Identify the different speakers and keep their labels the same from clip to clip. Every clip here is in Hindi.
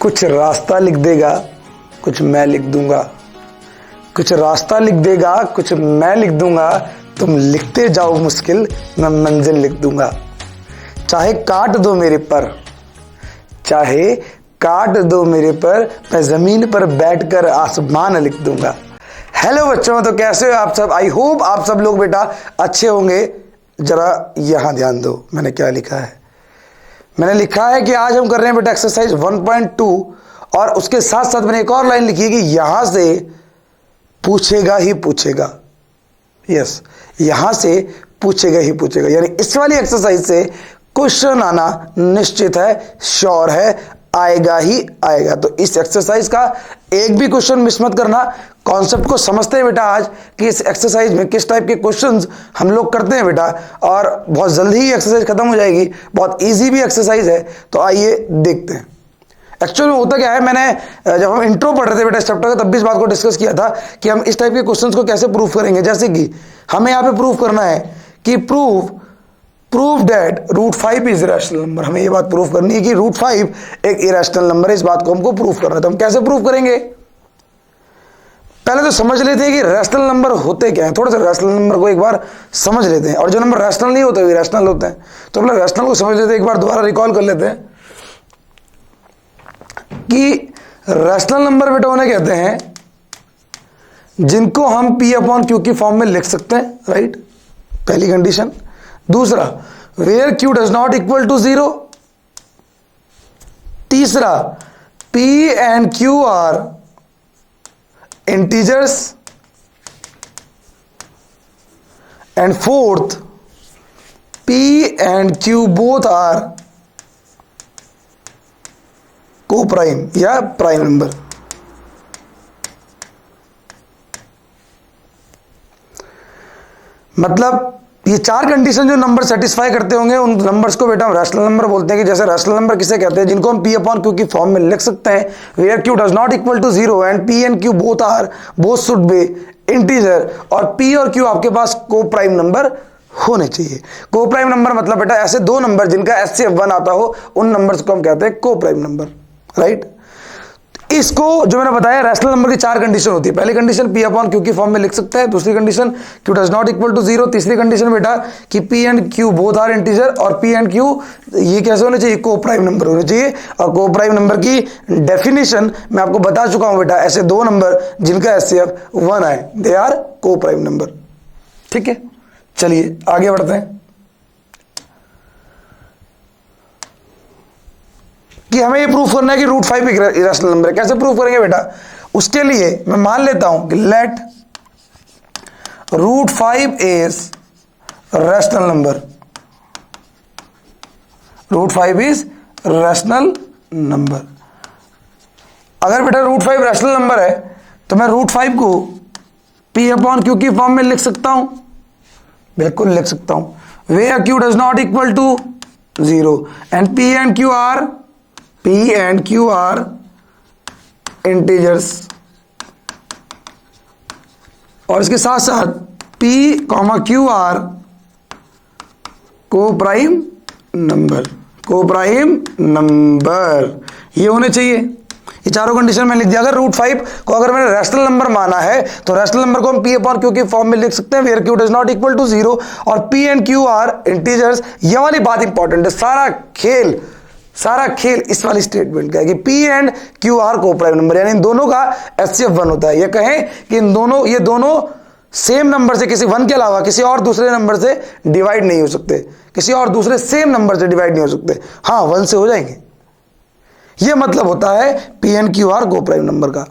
Speaker 1: कुछ रास्ता लिख देगा, कुछ मैं लिख दूंगा। कुछ रास्ता लिख देगा, कुछ मैं लिख दूंगा। तुम लिखते जाओ मुश्किल, मैं मंजिल लिख दूंगा। चाहे काट दो मेरे पर, चाहे काट दो मेरे पर, मैं जमीन पर बैठकर आसमान लिख दूंगा। हेलो बच्चों, तो कैसे हो आप सब? आई होप आप सब लोग बेटा अच्छे होंगे। जरा यहां ध्यान दो, मैंने क्या लिखा है। मैंने लिखा है कि आज हम कर रहे हैं बेटा एक्सरसाइज 1.2 और उसके साथ साथ मैंने एक और लाइन लिखी है कि यहां से पूछेगा ही पूछेगा। यस, यहां से पूछेगा ही पूछेगा, यानी इस वाली एक्सरसाइज से क्वेश्चन आना निश्चित है, श्योर है, आएगा ही आएगा। तो इस एक्सरसाइज का एक भी क्वेश्चन मिस मत करना। कॉन्सेप्ट को समझते हैं बेटा आज कि इस एक्सरसाइज में किस टाइप के क्वेश्चंस हम लोग करते हैं बेटा, और बहुत जल्दी ही एक्सरसाइज खत्म हो जाएगी। बहुत इजी भी एक्सरसाइज है, तो आइए देखते हैं। एक्चुअली होता क्या है, मैंने जब हम इंट्रो पढ़ रहे थे बेटा इस चैप्टर का, तब भी इस बात को डिस्कस किया था कि हम इस टाइप के क्वेश्चंस को कैसे प्रूफ करेंगे। जैसे कि हमें यहाँ पे प्रूफ करना है कि prove that √5 is irrational number. हमें ये बात प्रूफ करनी है कि √5 एक इरेशनल नंबर है। इस बात को हमको प्रूफ करना है, तो हम कैसे प्रूफ करेंगे? पहले तो समझ लेते हैं कि रैशनल नंबर होते क्या हैं। थोड़ा सा रैशनल नंबर को एक बार समझ लेते हैं, और जो नंबर रैशनल नहीं होते वो इरेशनल होते हैं। तो अपने रैशनल को समझ लेते हैं, एक बार दोबारा रिकॉल कर लेते हैं कि रैशनल नंबर बेटा उन्हें कहते हैं जिनको हम P/Q की फॉर्म में लिख सकते हैं, राइट, पहली कंडीशन। दूसरा, where Q does not equal to 0। तीसरा, P and Q are integers. And fourth, P and Q both are coprime या प्राइम नंबर। मतलब ये चार कंडीशन जो नंबर सेटिस्फाई करते होंगे, उन नंबर्स को बेटा हम रैशनल नंबर बोलते हैं। कि जैसे रैशनल नंबर किसे कहते हैं? जिनको हम P/Q की फॉर्म में लिख सकते हैं, where Q does not equal to 0 and P and Q both should be integer, और P और Q आपके पास को प्राइम नंबर होने चाहिए। को प्राइम नंबर मतलब बेटा ऐसे दो नंबर जिनका HCF 1 आता हो, उन नंबर्स को हम कहते हैं को प्राइम नंबर, राइट। इसको जो मैंने बताया, रैशनल नंबर की चार कंडीशन होती है। पहली कंडीशन P/Q की फॉर्म में लिख सकते हैं। दूसरी condition Q does not equal to 0। तीसरी कंडीशन बेटा कि P and Q both are integer, और P and Q ये कैसे होने चाहिए? को प्राइम नंबर होने चाहिए। और को प्राइम नंबर की डेफिनेशन मैं आपको बता चुका हूं बेटा, ऐसे दो नंबर जिनका HCF 1 आए, they are coprime number. ठीक है, चलिए आगे बढ़ते हैं कि हमें ये प्रूफ करना है कि √5 एक इरेशनल नंबर है। कैसे प्रूफ करेंगे बेटा? उसके लिए मैं मान लेता हूं कि let √5 is rational number. √5 is rational number. अगर बेटा √5 रैशनल नंबर है तो मैं √5 को P/Q की फॉर्म में लिख सकता हूं, बिल्कुल लिख सकता हूं। Where Q does not equal to 0 and P and Q are integers, और इसके साथ साथ P, Q are को prime number. Coprime number ये होने चाहिए। ये चारों कंडीशन में लिख दिया। अगर √5 को अगर मैंने रैशनल नंबर माना है तो रैशनल नंबर को हम P/Q की फॉर्म में लिख सकते हैं, where Q does not equal to 0 और P and Q are integers. ये वाली बात इंपॉर्टेंट है। सारा खेल इस वाली स्टेटमेंट का है कि P and Q are coprime number, यानी इन दोनों का HCF 1 होता है। ये कहें कि ये दोनों सेम नंबर से किसी 1 के अलावा किसी और दूसरे नंबर से डिवाइड नहीं हो सकते, किसी और दूसरे सेम नंबर से डिवाइड नहीं हो सकते। हाँ, 1 से हो जाएंगे। ये मतलब होता है P and Q are coprime number का,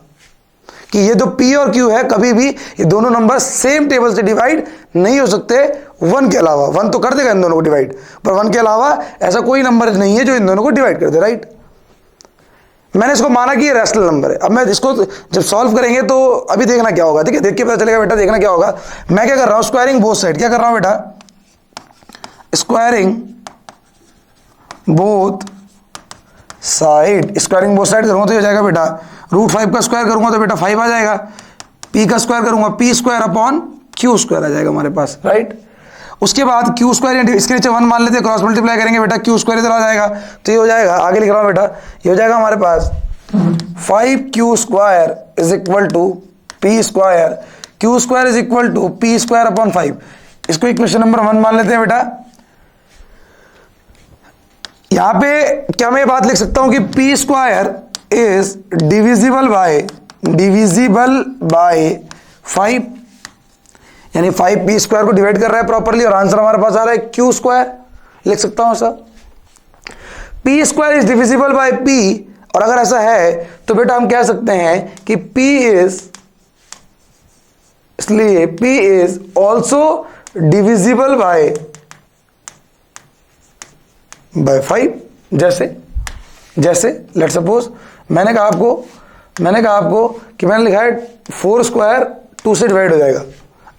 Speaker 1: कि ये जो P और Q है, कभी भी ये दोनों नंबर सेम टेबल से डिवाइड नहीं हो सकते 1 के अलावा। 1 तो कर देगा इन दोनों को डिवाइड, पर 1 के अलावा ऐसा कोई नंबर नहीं है जो इन दोनों को डिवाइड कर दे, राइट। मैंने इसको माना कि ये रैशनल नंबर है। अब मैं इसको जब सॉल्व करेंगे तो अभी देखना क्या होगा, ठीक है, देख के पता चलेगा बेटा। देखना क्या होगा, मैं क्या कर रहा हूं, स्क्वायरिंग बोथ साइड। क्या कर रहा हूं बेटा? Squaring both side. Squaring both side करूंगा तो हो जाएगा बेटा, √5 का स्क्वायर करूंगा तो बेटा 5 आ जाएगा। P का स्क्वायर करूंगा P² आ जाएगा हमारे पास, राइट। उसके बाद क्यू स्क्वायर, इसके नीचे 1 मान लेते हैं, क्रॉस मल्टीप्लाई करेंगे बेटा, क्यू स्क्वायर इधर आ जाएगा, तो ये हो जाएगा, आगे लिख रहा हूं बेटा, ये हो जाएगा हमारे पास 5q square is equal to P square, Q square is equal to P square upon 5। इसको इक्वेशन नंबर 1 मान लेते हैं बेटा। यहां पे क्या मैं ये बात लिख सकता हूं कि P square is divisible by 5, यानी 5 पी स्क्वायर को डिवाइड कर रहा है प्रॉपरली और आंसर हमारे पास आ रहा है क्यू स्क्वायर। लिख सकता हूं sir P square is divisible by P, और अगर ऐसा है तो बेटा हम कह सकते हैं कि P इज, इसलिए P is also divisible by 5। जैसे लेट सपोज मैंने कहा आपको कि मैंने लिखा है 4 स्क्वायर 2 से डिवाइड हो जाएगा।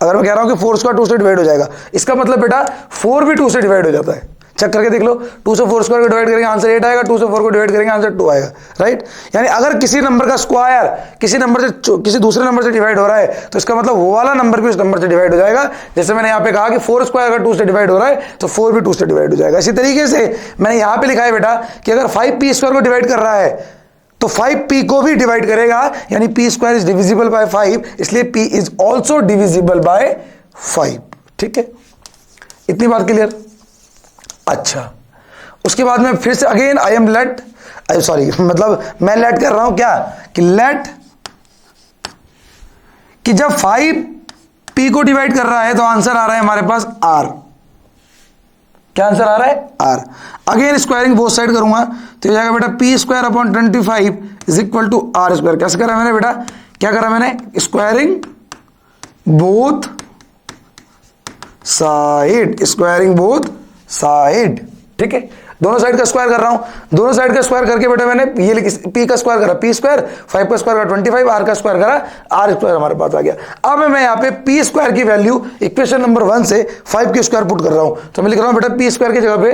Speaker 1: अगर मैं कह रहा हूं कि 4 स्क्वायर 2 से डिवाइड हो जाएगा, इसका मतलब बेटा 4 भी 2 से डिवाइड हो जाता है। चेक करके देख लो, 2 से 4 स्क्वायर को डिवाइड करेंगे आंसर 8 आएगा, 2 से 4 को डिवाइड करेंगे आंसर 2 आएगा, राइट। यानी अगर किसी नंबर का स्क्वायर किसी दूसरे नंबर से डिवाइड हो रहा है तो इसका मतलब वो वाला नंबर भी उस नंबर से डिवाइड हो जाएगा। जैसे मैंने यहां पे कहा कि 4 स्क्वायर अगर 2 से डिवाइड हो रहा है तो 4 भी 2 से डिवाइड हो जाएगा। इसी तरीके से मैंने यहां पे लिखा है बेटा कि अगर 5p स्क्वायर को डिवाइड कर रहा है तो 5p को भी डिवाइड करेगा, यानी p square is divisible by 5, इसलिए p is also divisible by 5। ठीक है, इतनी बात क्लियर। अच्छा, उसके बाद में फिर से again I am late, sorry मतलब मैं लेट कर रहा हूं क्या कि लेट कि जब 5p को डिवाइड कर रहा है तो आंसर आ रहा है हमारे पास r। क्या आंसर आ रहा है? r। Again squaring both side करूंगा तो हो जाएगा बेटा p square upon 25 is equal to r square. कैसे करा मैंने बेटा? क्या करा मैंने? Squaring both side, squaring both side. ठीक है, दोनों साइड का स्क्वायर कर रहा हूं। दोनों साइड का स्क्वायर करके बेटा मैंने ये p का स्क्वायर करा p स्क्वायर, 5 का स्क्वायर करा 25, r का स्क्वायर करा r स्क्वायर हमारे पास आ गया। अब मैं यहां पे p स्क्वायर की वैल्यू इक्वेशन नंबर 1 से 5 की स्क्वायर पुट कर रहा हूं, तो मैं लिख रहा हूं बेटा p स्क्वायर की जगह पे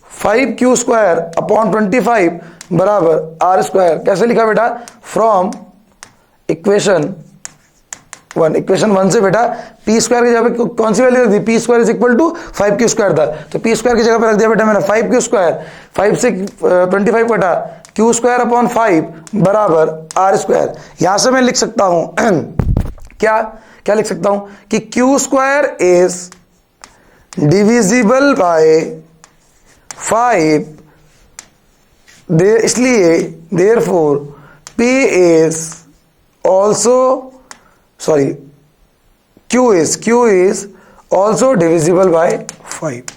Speaker 1: 5q स्क्वायर अपॉन 25 बराबर r स्क्वायर। कैसे लिखा बेटा? फ्रॉम इक्वेशन 1 से बेटा p स्क्वायर की जगह पे कौन सी वैल्यू रख दी? p square is equal to 5q square था, तो p स्क्वायर की जगह पे रख दिया बेटा मैंने 5q स्क्वायर, 5 से 25 कटा q स्क्वायर अपॉन 5 बराबर r स्क्वायर। यहां से मैं लिख सकता हूं क्या लिख सकता हूं कि q square is divisible by 5, इसलिए therefore p is also q is also divisible by 5,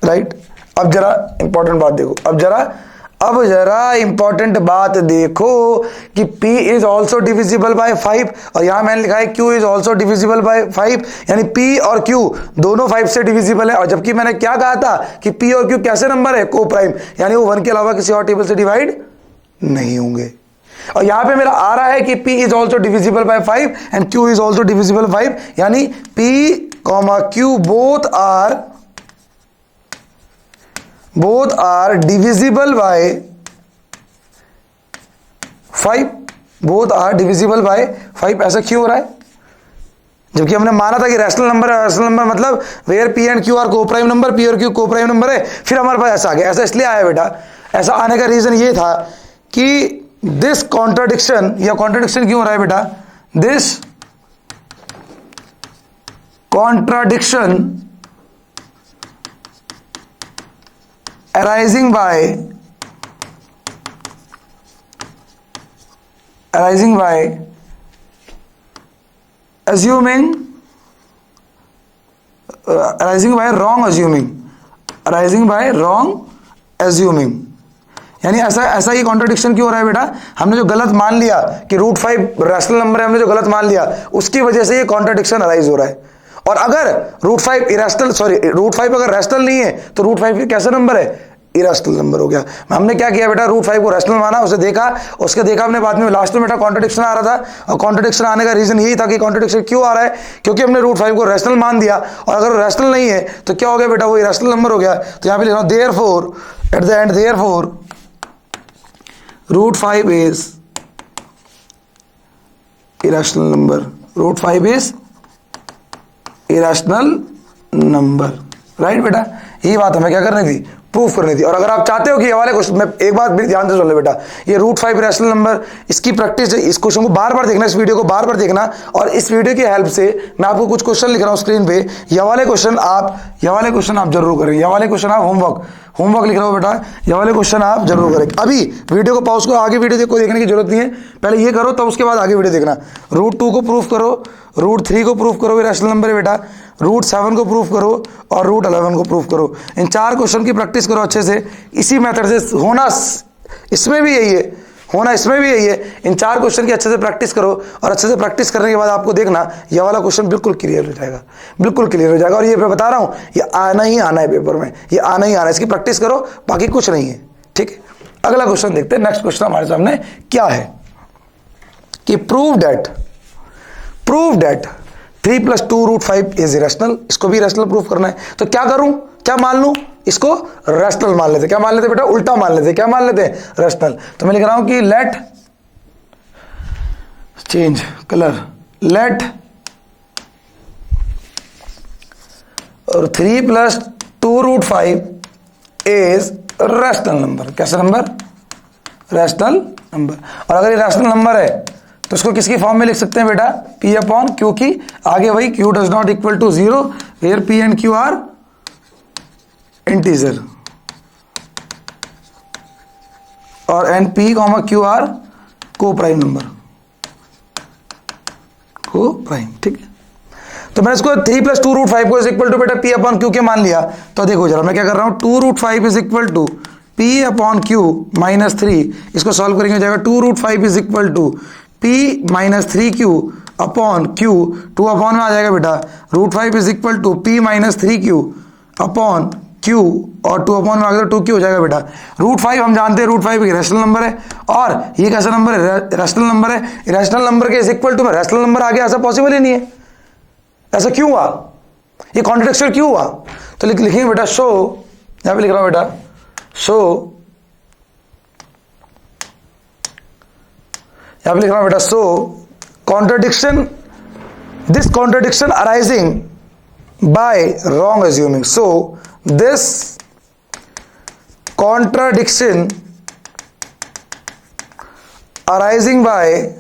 Speaker 1: right. अब जरा इंपॉर्टेंट बात देखो, अब जरा इंपॉर्टेंट बात देखो कि p is also divisible by 5 और यहां मैंने लिखा है q is also divisible by 5, यानी p और q दोनों 5 से डिविजिबल है। और जबकि मैंने क्या कहा था कि p और q कैसे नंबर है? को प्राइम, यानी वो 1 के अलावा किसी और टेबल से डिवाइड नहीं होंगे। और यहां पे मेरा आ रहा है कि p is also divisible by 5 and q is also divisible 5, यानी p, q both are divisible by 5, both are divisible by 5। ऐसा क्यों हो रहा है? जबकि हमने माना था कि रैशनल नंबर मतलब where p and q are coprime number, p और q को प्राइम नंबर है, फिर हमारे पास ऐसा आ गया। ऐसा इसलिए आया बेटा, ऐसा आने का रीजन ये था कि दिस कॉन्ट्राडिक्शन, या कॉन्ट्राडिक्शन क्यों हो रहा है बेटा? This contradiction arising by assuming, arising by wrong assuming, यानी ऐसा ही कॉन्ट्रडिक्शन क्यों हो रहा है बेटा? हमने जो गलत मान लिया कि √5 रैशनल नंबर है, हमने जो गलत मान लिया उसकी वजह से ये कॉन्ट्रडिक्शन अराइज हो रहा है। और अगर √5 अगर रैशनल नहीं है तो √5 कैसा नंबर है? इरेशनल नंबर हो गया। हमने क्या किया बेटा? √5 को रैशनल माना, उसे देखा, हमने बाद में लास्ट में बेटा कॉन्ट्रडिक्शन आ रहा था, और कॉन्ट्रडिक्शन आने का रीजन यही था कि कॉन्ट्रडिक्शन क्यों आ रहा है, क्योंकि हमने √5 को रैशनल मान दिया, और अगर रैशनल नहीं है तो क्या हो गया बेटा? वो इरेशनल नंबर हो गया। तो यहां पे लिख रहा हूं therefore at the end, therefore √5 is irrational number, √5 is irrational number, right बेटा। यही बात हमें क्या करनी थी? प्रूफ करनी थी। और अगर आप चाहते हो कि ये वाले क्वेश्चन, मैं एक बात भी ध्यान से सुन ले बेटा, ये √5 रैशनल नंबर, इसकी प्रैक्टिस, इस क्वेश्चन को बार बार देखना, इस वीडियो को बार बार देखना, और इस वीडियो की हेल्प से मैं आपको कुछ क्वेश्चन लिख रहा हूं स्क्रीन पे, ये वाले क्वेश्चन आप जरूर करें, ये वाले क्वेश्चन आप होमवर्क लिख रहा हो बेटा, ये वाले क्वेश्चन आप जरूर करें। अभी वीडियो को पॉज करो, आगे वीडियो को देखने की जरूरत नहीं है, पहले ये करो तब उसके बाद आगे वीडियो देखना। √2 को प्रूफ करो, √3 को प्रूफ करो, ये रैशनल नंबर है बेटा, √7 को प्रूफ करो और √11 को प्रूफ करो। इन 4 क्वेश्चन की प्रैक्टिस करो अच्छे से, इसी मेथड से होना इसमें भी यही है, होना इसमें भी यही है। इन 4 क्वेश्चन की अच्छे से प्रैक्टिस करो, और अच्छे से प्रैक्टिस करने के बाद आपको देखना ये वाला क्वेश्चन बिल्कुल क्लियर हो जाएगा, बिल्कुल क्लियर हो जाएगा। और ये मैं बता रहा हूं, ये आना ही आना है पेपर में, ये आना ही आना है, इसकी प्रैक्टिस करो, बाकी कुछ नहीं है, ठीक है। अगला क्वेश्चन देखते हैं। नेक्स्ट क्वेश्चन हमारे सामने क्या है कि प्रूव दैट 3 + 2 √5 इज रैशनल। इसको भी रैशनल प्रूफ करना है, तो क्या करूं, क्या मान लूं, इसको रैशनल मान लेते, क्या मान लेते बेटा, उल्टा मान लेते, क्या मान लेते हैं, रैशनल। तो मैं लिख रहा हूं कि let change colour, let 3 + 2 √5 is rational number. कैसा नंबर, रैशनल नंबर। और अगर ये रैशनल नंबर है तो इसको किसकी फॉर्म में लिख सकते हैं बेटा, P/Q की, आगे वही Q does not equal to 0 where P and Q are integer, और NP, Q are coprime number, coprime, ठीक है। तो मैंने इसको 3 + 2 √5 को इज इक्वल टू बेटा P/Q के मान लिया। तो देखो जरा मैं क्या कर रहा हूं, 2 √5 इज इक्वल टू P/Q -3, इसको सॉल्व करेंगे, हो जाएगा 2 √5 is equal to P - 3Q upon Q, 2 upon में आ जाएगा बेटा, √5 is equal to P - 3Q upon Q, और 2 अपॉन में आ गया 2Q हो जाएगा बेटा। √5 हम जानते हैं, √5 एक रैशनल नंबर है, और ये कैसा नंबर है, रैशनल नंबर है। रैशनल नंबर के इज इक्वल टू में रैशनल नंबर आ गया, ऐसा पॉसिबल ही नहीं है। ऐसा क्यों हुआ, ये कॉन्ट्रडिक्शन क्यों हुआ? तो लिखेंगे बेटा शो, यहां पे लिख रहा हूं बेटा शो, यहां पे लिख रहा हूं बेटा so contradiction, this contradiction arising by wrong assuming. So this contradiction arising by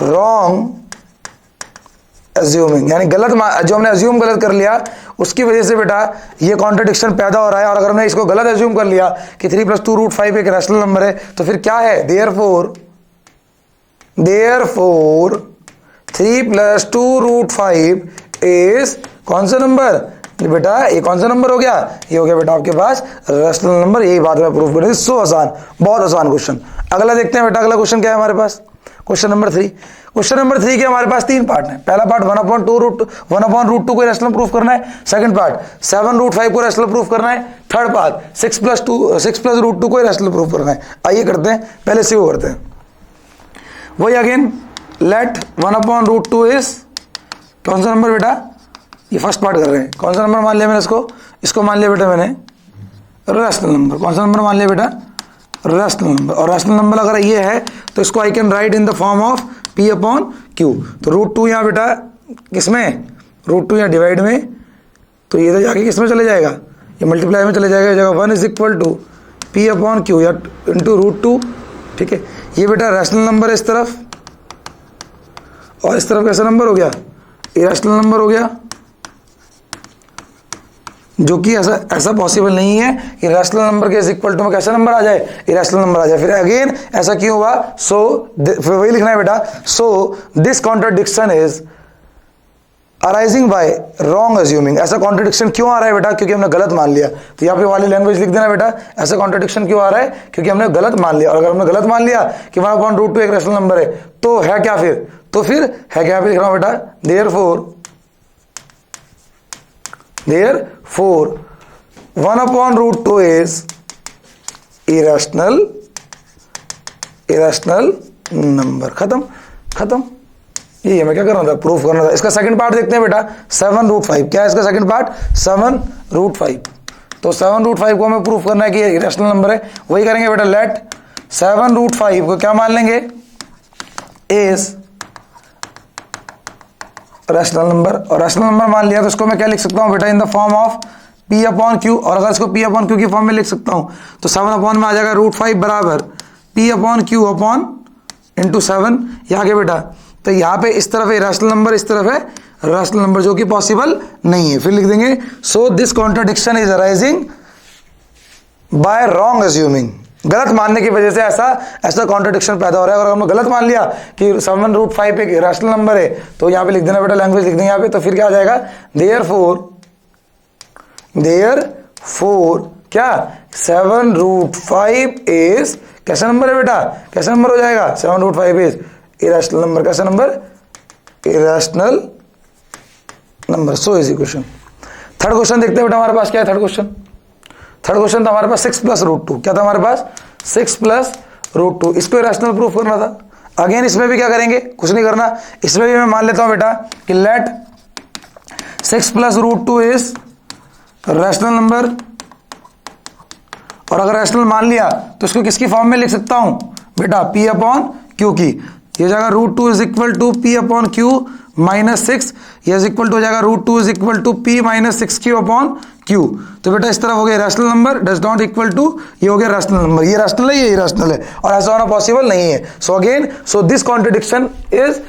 Speaker 1: wrong assuming, यानी गलत जो हमने अज्यूम गलत कर लिया उसकी वजह से बेटा ये कॉन्ट्रडिक्शन पैदा हो रहा है। और अगर हमने इसको गलत अज्यूम कर लिया कि 3 + 2 √5 एक रैशनल नंबर है, तो फिर क्या है, देयरफॉर 3 + 2 √5 इज कौन सा नंबर बेटा, ये कौन सा नंबर हो गया, ये हो गया बेटा आपके पास रैशनल नंबर। यही बात मैं प्रूफ करूंगी, सो आसान, बहुत आसान क्वेश्चन। अगला देखते हैं बेटा, अगला क्वेश्चन क्या है हमारे पास, क्वेश्चन नंबर 3। क्वेश्चन नंबर 3 के हमारे पास 3 पार्ट है। पहला पार्ट 1/√2 को रैशनल प्रूफ करना है, सेकंड पार्ट 7 √5 को रैशनल प्रूफ करना है, थर्ड पार्ट 6 + √2 को रैशनल प्रूफ करना है। आइए करते हैं, पहले से वो करते हैं। वही अगेन लेट 1/√2 इज कौन सा नंबर बेटा, ये फर्स्ट पार्ट कर रहे हैं, कौन सा नंबर मान लिया मैंने, इसको मान लिया बेटा मैंने रैशनल नंबर। कौन सा नंबर मान लिया बेटा, रैशनल नंबर। और रैशनल नंबर अगर ये है तो इसको I can write in the form of P/Q। तो √2 यहाँ बेटा किसमें, √2 यहाँ डिवाइड में, तो ये तो जाके किस में चले जाएगा, ये मल्टीप्लाई में चले जाएगा, जगह 1 इज इक्वल टू P/Q या इंटू √2, ठीक है। ये बेटा रैशनल नंबर है इस तरफ, और इस तरफ कैसा नंबर हो गया, ये रैशनल नंबर हो गया, जो कि ऐसा पॉसिबल नहीं है कि रैशनल नंबर के इज इक्वल टू में कैसा नंबर आ जाए, इरेशनल नंबर आ जाए। फिर अगेन ऐसा क्यों हुआ, सो फिर वही लिखना है बेटा, so this contradiction is arising by wrong assuming. ऐसा कॉन्ट्रडिक्शन क्यों आ रहा है बेटा, क्योंकि हमने गलत मान लिया। तो यहाँ पे वाली लैंग्वेज लिख देना बेटा, ऐसा कॉन्ट्रडिक्शन क्यों आ रहा है, क्योंकि हमने गलत मान लिया। और अगर हमने गलत मान लिया कि 1/√2 एक रैशनल नंबर है, तो है क्या फिर, तो फिर है क्या, पे लिख रहा हूं बेटा देयरफॉर 1/√2 इज इरेशनल नंबर। खत्म। ये मैं क्या कर रहा था, प्रूफ करना था। इसका सेकंड पार्ट देखते हैं बेटा, 7√5। क्या है इसका सेकंड पार्ट, 7√5। तो 7√5 को हमें प्रूफ करना है कि ये इरेशनल नंबर है। वही करेंगे बेटा, लेट 7√5 को क्या मान लेंगे, इज रैशनल नंबर। और रैशनल नंबर मान लिया तो इसको मैं क्या लिख सकता हूं बेटा, in the form of P upon Q, और अगर इसको P अपॉन क्यू की फॉर्म में लिख सकता हूं तो 7 अपॉन में आ जाएगा √5 बराबर P upon Q upon into 7। यहाँ के बेटा तो यहाँ पे इस तरफ है रैशनल नंबर, इस तरफ है रैशनल नंबर, जो कि पॉसिबल नहीं है। फिर लिख देंगे so this contradiction is arising by wrong assuming, गलत मानने की वजह से ऐसा कॉन्ट्राडिक्शन पैदा हो रहा है। अगर हमने गलत मान लिया कि 7 √5 एक रैशनल नंबर है तो यहाँ पे लिख देना बेटा, लैंग्वेज लिख देंगे यहाँ पे, तो फिर क्या आ जाएगा देयरफॉर क्या 7 √5 इज कैसा नंबर है बेटा, कैसा नंबर हो जाएगा 7 √5 इज इरेशनल नंबर, कैसा number irrational number. So is equation. Third question देखते हैं बेटा हमारे पास क्या है। थर्ड क्वेश्चन था हमारे पास 6 + √2, क्या था हमारे पास 6 + √2, इसको इरेशनल प्रूफ करना था। अगेन इसमें भी क्या करेंगे, कुछ नहीं करना, इसमें भी मैं मान लेता हूं बेटा कि लेट 6 + √2 इज रैशनल नंबर, और अगर रैशनल मान लिया तो इसको किसकी फॉर्म में लिख सकता हूं बेटा, P अपॉन क्यू की। ये जाएगा √2 is equal to P upon Q -6, ये इज इक्वल टू हो जाएगा √2 is equal to P -6Q upon Q. तो बेटा इस तरफ हो गया rational number does not equal to, ये हो गया रैशनल नंबर, ये रैशनल है, ये इरेशनल है, और ऐसा होना पॉसिबल नहीं है। So again so this contradiction is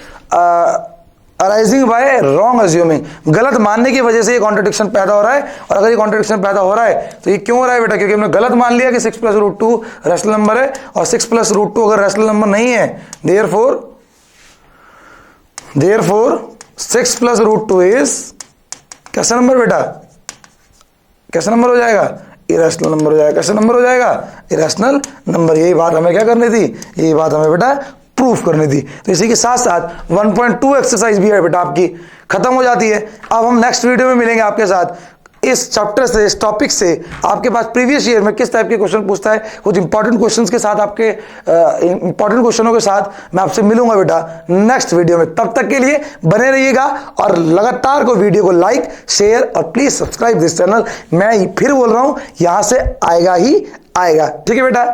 Speaker 1: arising by wrong assuming, गलत मानने की वजह से ये कॉन्ट्रडिक्शन पैदा हो रहा है। और अगर ये कॉन्ट्रडिक्शन पैदा हो रहा है तो ये क्यों हो रहा है बेटा, क्योंकि हमने गलत मान लिया कि 6 + √2 रैशनल नंबर है, और 6 + √2 अगर रैशनल नंबर नहीं है, देयरफॉर 6 + √2 इज कैसा नंबर बेटा, कैसा नंबर हो जाएगा, इरेशनल नंबर हो जाएगा। कैसा नंबर हो जाएगा, इरेशनल नंबर। यही बात हमें क्या करनी थी, यही बात हमें बेटा प्रूफ करनी थी। तो इसी के साथ साथ 1.2 एक्सरसाइज भी है बेटा आपकी खत्म हो जाती है। अब हम नेक्स्ट वीडियो में मिलेंगे आपके साथ इस चैप्टर से, इस टॉपिक से आपके पास प्रीवियस ईयर में किस टाइप के क्वेश्चन पूछता है, कुछ इंपॉर्टेंट क्वेश्चंस के साथ, आपके इंपॉर्टेंट क्वेश्चनों के साथ मैं आपसे मिलूंगा बेटा नेक्स्ट वीडियो में। तब तक के लिए बने रहिएगा और लगातार को वीडियो को लाइक, शेयर और प्लीज सब्सक्राइब दिस चैनल। मैं फिर बोल रहा हूं, यहां से आएगा ही आएगा, ठीक है बेटा।